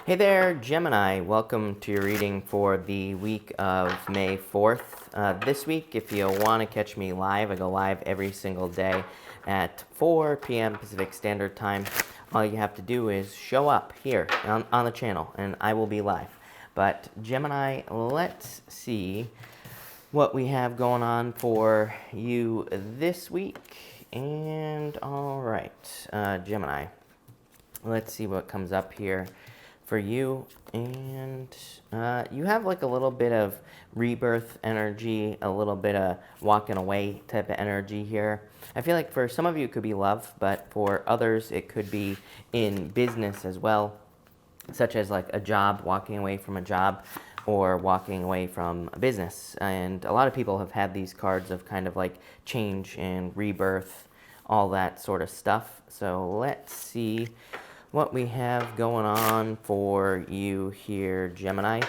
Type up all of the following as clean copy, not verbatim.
Hey there, Gemini. Welcome to your reading for the week of May 4th. This week, if you want to catch me live, I go live every single day at 4 p.m. Pacific Standard Time. All you have to do is show up here on the channel, and I will be live. But Gemini, let's see what we have going on for you this week. And all right, Gemini, let's see what comes up here for you. And you have like a little bit of rebirth energy, a little bit of walking away type of energy here. I feel like for some of you it could be love, but for others it could be in business as well, such as like a job, walking away from a job, or walking away from a business. And a lot of people have had these cards of kind of like change and rebirth, all that sort of stuff. So let's see what we have going on for you here, Gemini.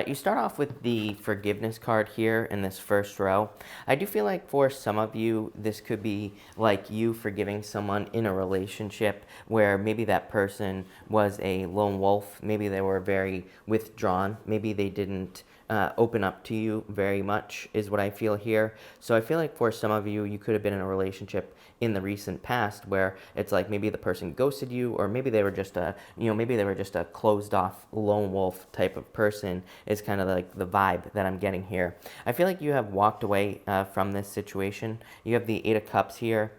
You start off with the forgiveness card here in this first row. I do feel like for some of you, this could be like you forgiving someone in a relationship where maybe that person was a lone wolf. Maybe they were very withdrawn. Maybe they didn't open up to you very much is what I feel here. So I feel like for some of you, you could have been in a relationship in the recent past where it's like maybe the person ghosted you, or maybe they were just a closed off lone wolf type of person is kind of like the vibe that I'm getting here. I feel like you have walked away from this situation. You have the 8 of Cups here.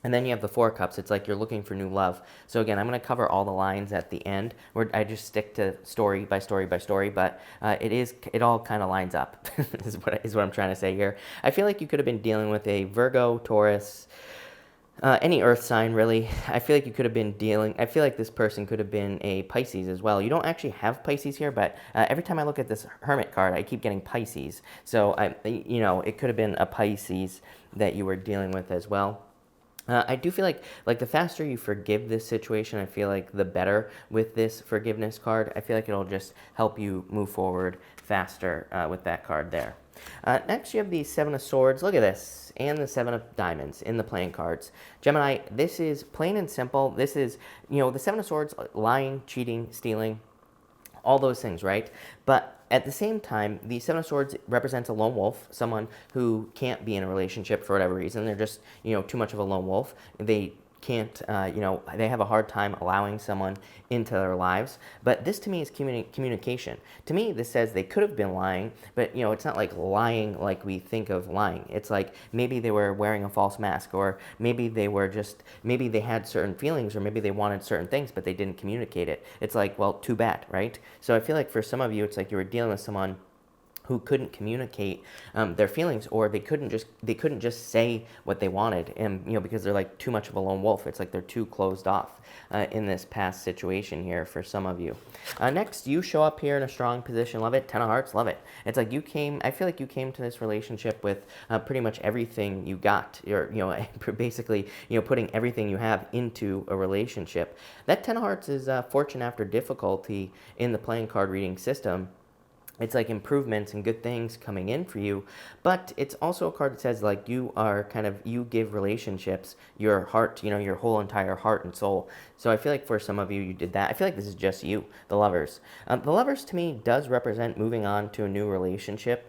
And then you have the 4 Cups. It's like you're looking for new love. So again, I'm going to cover all the lines at the end, where I just stick to story by story by story, but it all kind of lines up, is what I'm trying to say here. I feel like you could have been dealing with a Virgo, Taurus, any earth sign, really. I feel like I feel like this person could have been a Pisces as well. You don't actually have Pisces here, but every time I look at this Hermit card, I keep getting Pisces. So, it could have been a Pisces that you were dealing with as well. I do feel like the faster you forgive this situation, I feel like the better with this forgiveness card. I feel like it'll just help you move forward faster with that card there. Next, you have the 7 of Swords. Look at this. And the 7 of Diamonds in the playing cards. Gemini, this is plain and simple. This is, the 7 of Swords, lying, cheating, stealing, all those things, right? But at the same time, the 7 of Swords represents a lone wolf, someone who can't be in a relationship for whatever reason. They're just, too much of a lone wolf. They can't, they have a hard time allowing someone into their lives. But this to me is communication. To me, this says they could have been lying, but, it's not like lying like we think of lying. It's like maybe they were wearing a false mask, or maybe maybe they had certain feelings, or maybe they wanted certain things, but they didn't communicate it. It's like, well, too bad, right? So I feel like for some of you, it's like you were dealing with someone who couldn't communicate their feelings, or they couldn't just say what they wanted, and because they're like too much of a lone wolf. It's like they're too closed off in this past situation here for some of you. Next, you show up here in a strong position. Love it. 10 of Hearts. Love it. It's like I feel like you came to this relationship with pretty much everything you got. You're basically putting everything you have into a relationship. That 10 of Hearts is fortune after difficulty in the playing card reading system. It's like improvements and good things coming in for you, but it's also a card that says like you give relationships your heart, your whole entire heart and soul. So I feel like for some of you, you did that. I feel like this is just you, the Lovers. The Lovers to me does represent moving on to a new relationship.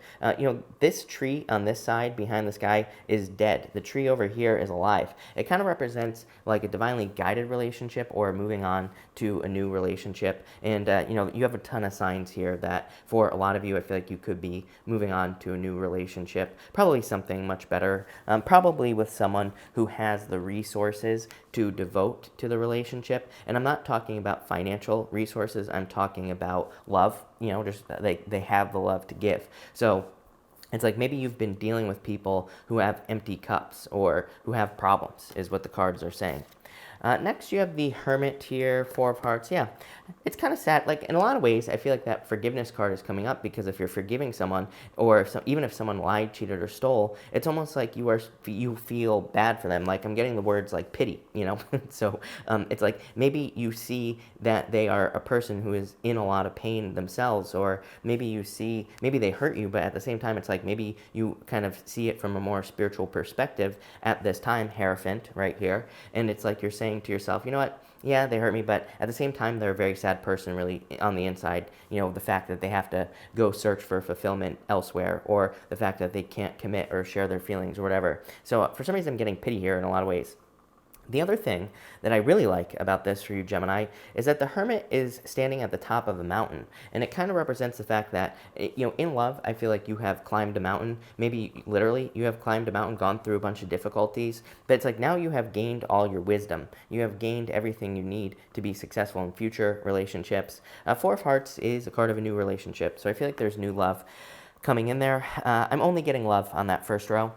This tree on this side behind this guy is dead. The tree over here is alive. It kind of represents like a divinely guided relationship or moving on to a new relationship. And, you have a ton of signs here that for a lot of you, I feel like you could be moving on to a new relationship, probably something much better, probably with someone who has the resources to devote to the relationship. And I'm not talking about financial resources. I'm talking about love, just they have the love to give. So it's like maybe you've been dealing with people who have empty cups or who have problems, is what the cards are saying. Next, you have the Hermit here, 4 of Hearts. Yeah, it's kind of sad. Like, in a lot of ways, I feel like that forgiveness card is coming up because if you're forgiving someone, or even if someone lied, cheated, or stole, it's almost like you feel bad for them. Like, I'm getting the words like pity, So it's like maybe you see that they are a person who is in a lot of pain themselves, or maybe they hurt you, but at the same time, it's like maybe you kind of see it from a more spiritual perspective at this time, Hierophant right here, and it's like you're saying to yourself, you know what? yeah, they hurt me, but at the same time, they're a very sad person, really, on the inside. You know, the fact that they have to go search for fulfillment elsewhere, or the fact that they can't commit or share their feelings or whatever. So for some reason, I'm getting pity here in a lot of ways. The other thing that I really like about this for you, Gemini, is that the Hermit is standing at the top of a mountain. And it kind of represents the fact that, in love, I feel like you have climbed a mountain. Maybe literally, you have climbed a mountain, gone through a bunch of difficulties. But it's like now you have gained all your wisdom. You have gained everything you need to be successful in future relationships. Four of Hearts is a card of a new relationship. So I feel like there's new love coming in there. I'm only getting love on that first row.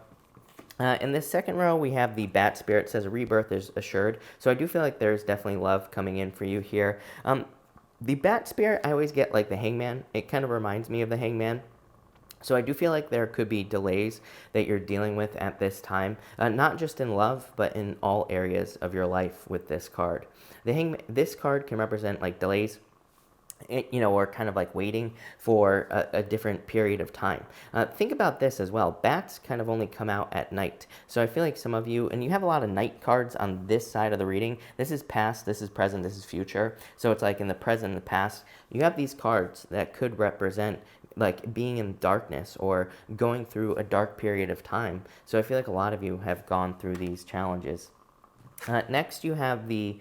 In this second row, we have the Bat Spirit. It says a rebirth is assured. So I do feel like there's definitely love coming in for you here. The Bat Spirit, I always get like the Hangman. It kind of reminds me of the Hangman. So I do feel like there could be delays that you're dealing with at this time, not just in love, but in all areas of your life with this card. This card can represent like delays, or kind of like waiting for a different period of time. Think about this as well. Bats kind of only come out at night. So I feel like some of you, and you have a lot of night cards on this side of the reading. This is past, this is present, this is future. So it's like in the present and the past, you have these cards that could represent like being in darkness or going through a dark period of time. So I feel like a lot of you have gone through these challenges. Next, you have the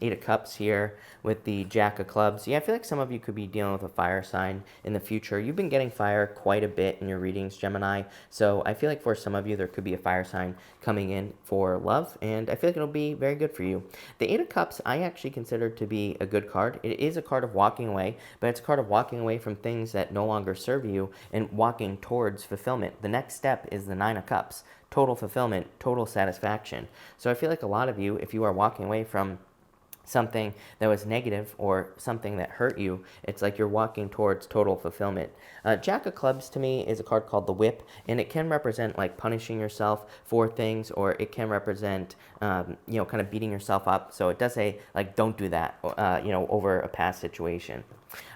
Eight of Cups here with the Jack of Clubs. Yeah, I feel like some of you could be dealing with a fire sign in the future. You've been getting fire quite a bit in your readings, Gemini. So I feel like for some of you, there could be a fire sign coming in for love, and I feel like it'll be very good for you. The Eight of Cups, I actually consider to be a good card. It is a card of walking away, but it's a card of walking away from things that no longer serve you and walking towards fulfillment. The next step is the Nine of Cups. Total fulfillment, total satisfaction. So I feel like a lot of you, if you are walking away from something that was negative or something that hurt you, it's like you're walking towards total fulfillment. Jack of Clubs to me is a card called the Whip, and it can represent like punishing yourself for things, or it can represent, kind of beating yourself up. So it does say like, don't do that, over a past situation.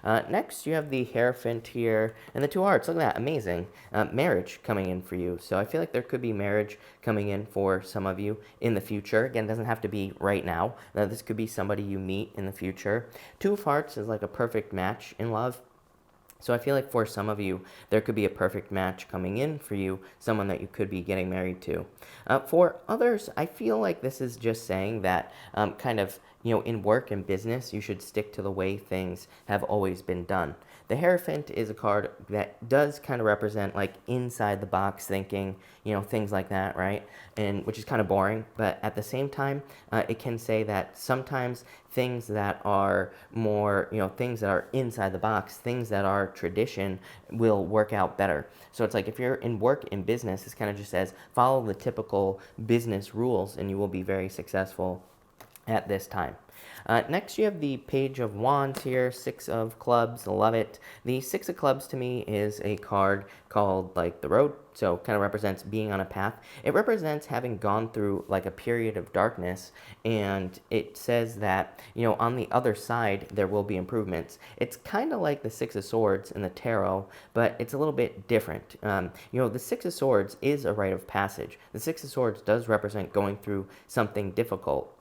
Next, you have the Hierophant here and the Two Hearts. Look at that, amazing. Marriage coming in for you. So I feel like there could be marriage coming in for some of you in the future. Again, it doesn't have to be right now. This could be somebody you meet in the future. Two of Hearts is like a perfect match in love. So I feel like for some of you, there could be a perfect match coming in for you, someone that you could be getting married to. For others, I feel like this is just saying that in work and business, you should stick to the way things have always been done. The Hierophant is a card that does kind of represent like inside the box thinking, things like that, right? And which is kind of boring, but at the same time, it can say that sometimes things that are more, things that are inside the box, things that are tradition will work out better. So it's like if you're in work in business, this kind of just says follow the typical business rules and you will be very successful at this time. Next, you have the Page of Wands here, Six of Clubs, love it. The Six of Clubs to me is a card called like the road, so kind of represents being on a path. It represents having gone through like a period of darkness, and it says that, on the other side, there will be improvements. It's kind of like the Six of Swords in the tarot, but it's a little bit different. The Six of Swords is a rite of passage. The Six of Swords does represent going through something difficult.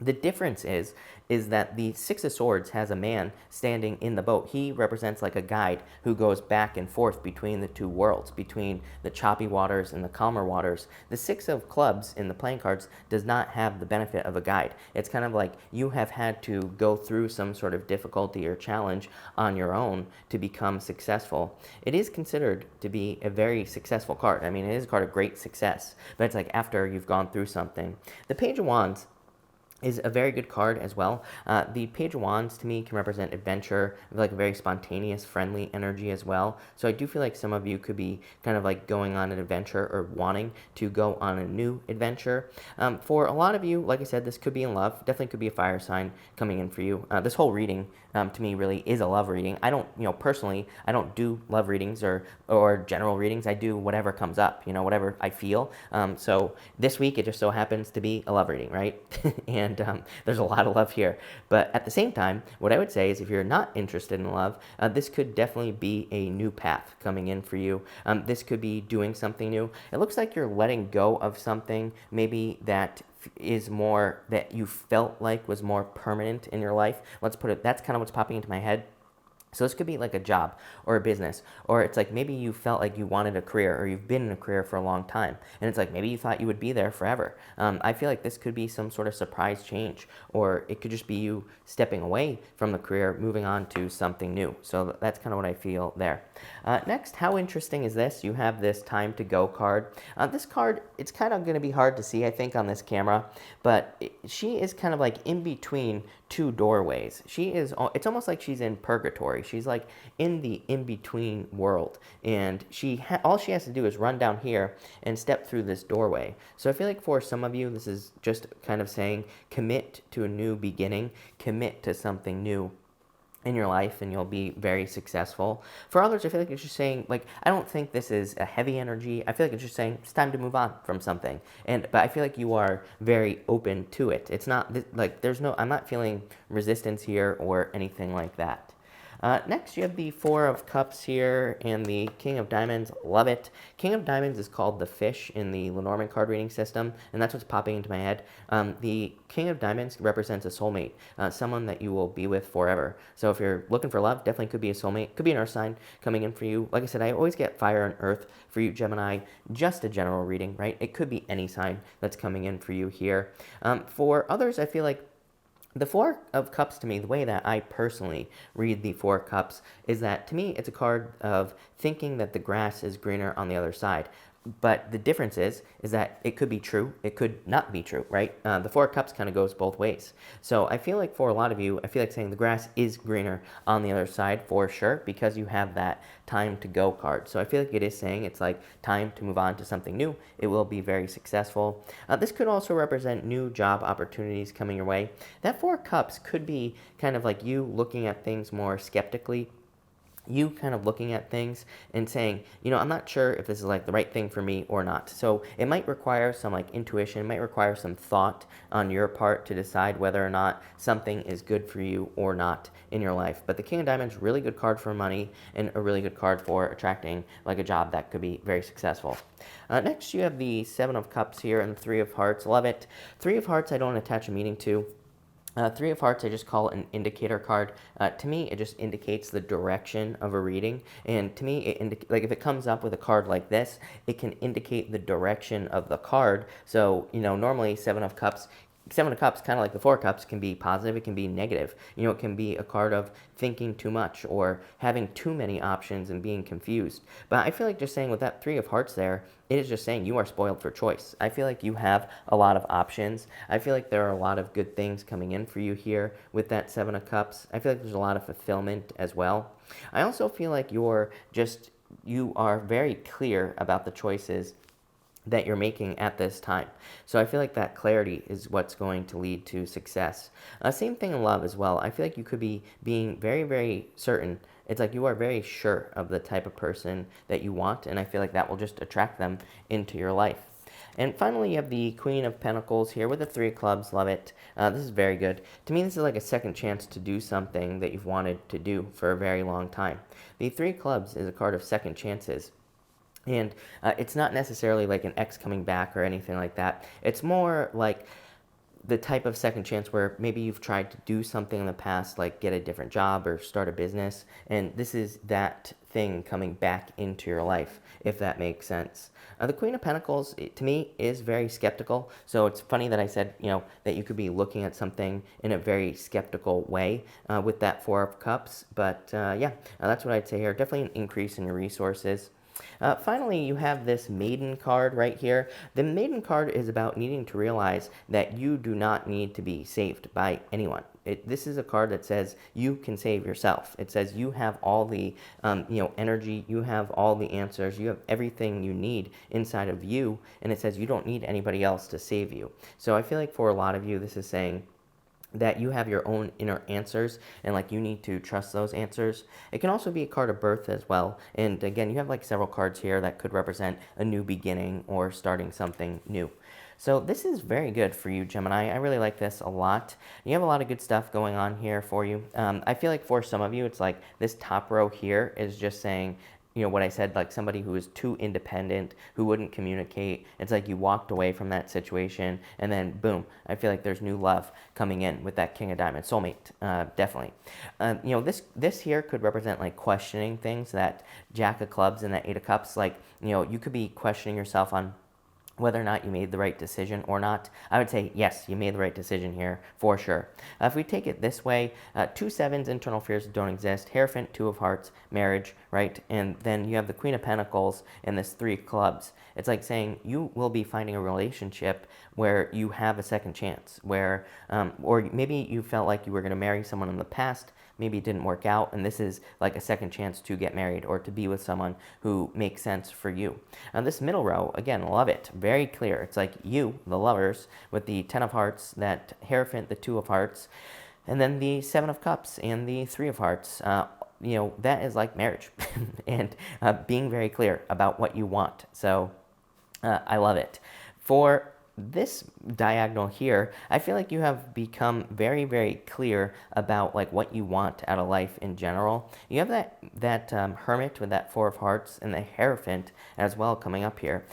The difference is that the Six of Swords has a man standing in the boat. He represents like a guide who goes back and forth between the two worlds, between the choppy waters and the calmer waters. The Six of Clubs in the playing cards does not have the benefit of a guide. It's kind of like you have had to go through some sort of difficulty or challenge on your own to become successful. It is considered to be a very successful card. I mean, it is a card of great success, but it's like after you've gone through something. The Page of Wands is a very good card as well. The Page of Wands to me can represent adventure, like a very spontaneous, friendly energy as well. So I do feel like some of you could be kind of like going on an adventure or wanting to go on a new adventure. For a lot of you, like I said, this could be in love. Definitely could be a fire sign coming in for you. This whole reading to me really is a love reading. I don't, personally, I don't do love readings or general readings. I do whatever comes up, whatever I feel. So this week it just so happens to be a love reading, right? And there's a lot of love here. But at the same time, what I would say is if you're not interested in love, this could definitely be a new path coming in for you. This could be doing something new. It looks like you're letting go of something maybe that is more that you felt like was more permanent in your life. Let's put it, that's kind of what's popping into my head. So this could be like a job or a business, or it's like maybe you felt like you wanted a career, or you've been in a career for a long time, and it's like maybe you thought you would be there forever. I feel like this could be some sort of surprise change, or it could just be you stepping away from the career, moving on to something new. So that's kind of what I feel there. Next, how interesting is this? You have this time to go card. This card, it's kind of going to be hard to see, I think, on this camera, but she is kind of like in between two doorways. It's almost like she's in purgatory. She's like in the in-between world, and all she has to do is run down here and step through this doorway. So I feel like for some of you, this is just kind of saying commit to a new beginning, commit to something new in your life, and you'll be very successful. For others, I feel like it's just saying, like, I don't think this is a heavy energy. I feel like it's just saying it's time to move on from something. But I feel like you are very open to it. It's not like I'm not feeling resistance here or anything like that. Next, you have the Four of Cups here and the King of Diamonds. Love it. King of Diamonds is called the fish in the Lenormand card reading system, and that's what's popping into my head. The King of Diamonds represents a soulmate, someone that you will be with forever. So if you're looking for love, definitely could be a soulmate. Could be an earth sign coming in for you. Like I said, I always get fire and earth for you, Gemini. Just a general reading, right? It could be any sign that's coming in for you here. For others, I feel like the Four of Cups, to me, the way that I personally read the Four of Cups is that, to me, it's a card of thinking that the grass is greener on the other side. But the difference is that it could be true, it could not be true, right? The Four of Cups kind of goes both ways. So I feel like for a lot of you, I feel like saying the grass is greener on the other side for sure, because you have that time to go card. So I feel like it is saying it's like time to move on to something new. It will be very successful. This could also represent new job opportunities coming your way. That Four of Cups could be kind of like you looking at things more skeptically, you kind of looking at things and saying, I'm not sure if this is like the right thing for me or not. So it might require some like intuition, it might require some thought on your part to decide whether or not something is good for you or not in your life. But the King of Diamonds, really good card for money and a really good card for attracting like a job that could be very successful. Next, you have the Seven of Cups here and the Three of Hearts. Love it. Three of Hearts, I don't attach a meaning to. Three of Hearts, I just call an indicator card. To me, it just indicates the direction of a reading. And to me, like if it comes up with a card like this, it can indicate the direction of the card. So, normally Seven of Cups, kind of like the Four of Cups, can be positive, it can be negative. It can be a card of thinking too much or having too many options and being confused. But I feel like just saying with that Three of Hearts there, it is just saying you are spoiled for choice. I feel like you have a lot of options. I feel like there are a lot of good things coming in for you here with that Seven of Cups. I feel like there's a lot of fulfillment as well. I also feel like you are very clear about the choices that you're making at this time. So I feel like that clarity is what's going to lead to success. Same thing in love as well. I feel like you could be being very, very certain. It's like you are very sure of the type of person that you want, and I feel like that will just attract them into your life. And finally, you have the Queen of Pentacles here with the Three of Clubs. Love it. This is very good. To me, this is like a second chance to do something that you've wanted to do for a very long time. The Three of Clubs is a card of second chances. And it's not necessarily like an ex coming back or anything like that. It's more like the type of second chance where maybe you've tried to do something in the past, like get a different job or start a business, and this is that thing coming back into your life, if that makes sense. The Queen of Pentacles, to me, is very skeptical, so it's funny that I said, that you could be looking at something in a very skeptical way with that Four of Cups, but that's what I'd say here. Definitely an increase in your resources. Finally, you have this Maiden card right here. The Maiden card is about needing to realize that you do not need to be saved by anyone. This is a card that says you can save yourself. It says you have all the energy, you have all the answers, you have everything you need inside of you, and it says you don't need anybody else to save you. So I feel like for a lot of you, this is saying that you have your own inner answers, and like you need to trust those answers. It can also be a card of birth as well, and again, you have like several cards here that could represent a new beginning or starting something new. So this is very good for you, Gemini. I really like this a lot. You have a lot of good stuff going on here for you. I feel like for some of you, it's like this top row here is just saying what I said, like somebody who is too independent, who wouldn't communicate. It's like you walked away from that situation, and then boom, I feel like there's new love coming in with that King of Diamonds, soulmate, definitely. This here could represent like questioning things, that Jack of Clubs and that Eight of Cups. Like, you could be questioning yourself on whether or not you made the right decision or not. I would say, yes, you made the right decision here, for sure. If we take it this way, 2 sevens, internal fears don't exist, Hierophant, 2 of Hearts, marriage, right? And then you have the Queen of Pentacles and this 3 of Clubs. It's like saying you will be finding a relationship where you have a second chance, where, or maybe you felt like you were going to marry someone in the past, maybe it didn't work out, and this is like a second chance to get married or to be with someone who makes sense for you. Now this middle row, again, love it, very clear. It's like you, the lovers, with the 10 of Hearts, that Hierophant, the 2 of Hearts, and then the 7 of Cups and the 3 of Hearts. That is like marriage and being very clear about what you want. So I love it. For this diagonal here, I feel like you have become very, very clear about like what you want out of life in general. You have that Hermit with that 4 of Hearts and the Hierophant as well coming up here.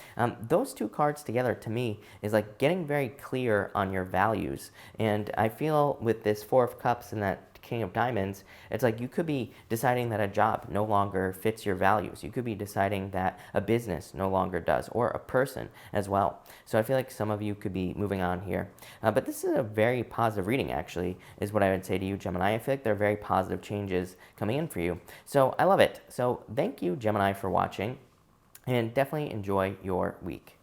Those 2 cards together to me is like getting very clear on your values. And I feel with this 4 of Cups and that King of Diamonds, it's like you could be deciding that a job no longer fits your values. You could be deciding that a business no longer does, or a person as well. So I feel like some of you could be moving on here. But this is a very positive reading, actually, is what I would say to you, Gemini. I feel like there are very positive changes coming in for you. So I love it. So thank you, Gemini, for watching, and definitely enjoy your week.